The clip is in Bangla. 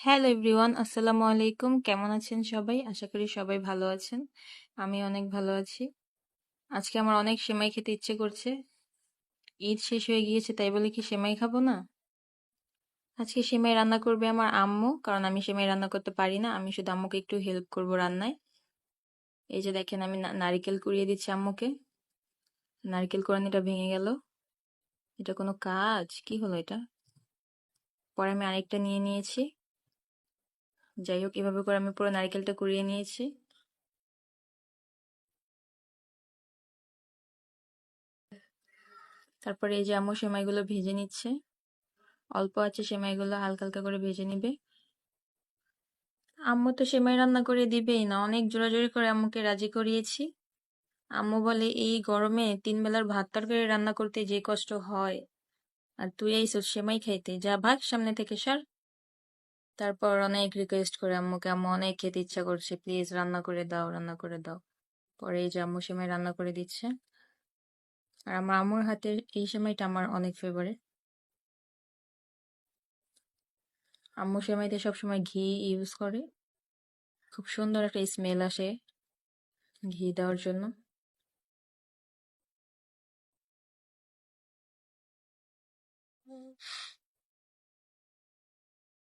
হ্যালো এভরিওয়ান, আসসালামু আলাইকুম। কেমন আছেন সবাই? আশা করি সবাই ভালো আছেন। আমি অনেক ভালো আছি। আজকে আমার অনেক সেমাই খেতে ইচ্ছে করছে। ঈদ শেষ হয়ে গিয়েছে, তাই বলে কি সেমাই খাবো না? আজকে সেমাই রান্না করবে আমার আম্মু, কারণ আমি সেমাই রান্না করতে পারি না। আমি শুধু আম্মুকে একটু হেল্প করব রান্নায়। এই যে দেখেন, আমি নারিকেল কুড়িয়ে দিচ্ছি আম্মুকে। নারিকেল কোরানিটা ভেঙে গেল। এটা কোনো কাজ? কি হলো এটা? পরে আমি আরেকটা নিয়ে নিয়েছি। যাই হোক, এভাবে করে আমি পুরো নারিকেলটা কুড়িয়ে নিয়েছি। তারপরে এই যে আম্মু সেমাইগুলো ভেজে নিচ্ছে। অল্প আছে, সেমাইগুলো হালকা হালকা করে ভেজে নিবে। আম্মু তো সেমাই রান্না করে দিবেই না, অনেক জোরাজোরি করে আম্মুকে রাজি করিয়েছি। আম্মু বলে এই গরমে 3 বেলার ভাত তরকারি রান্না করতে যে কষ্ট হয়, আর তুই আইসস সেমাই খাইতে, যা ভাগ সামনে থেকে সর। তারপর অনেক রিকোয়েস্ট করে আম্মুকে, আম্মু অনেক খেতে ইচ্ছা করছে, প্লিজ রান্না করে দাও, রান্না করে দাও। পরে এই যে আম্মু সেমাই রান্না করে দিচ্ছে। আর আমার আম্মুর হাতের এই সেমাইটা আমার অনেক ফেভারিট। আম্মু সেমাইতে সবসময় ঘি ইউজ করে, খুব সুন্দর একটা স্মেল আসে ঘি দেওয়ার জন্য।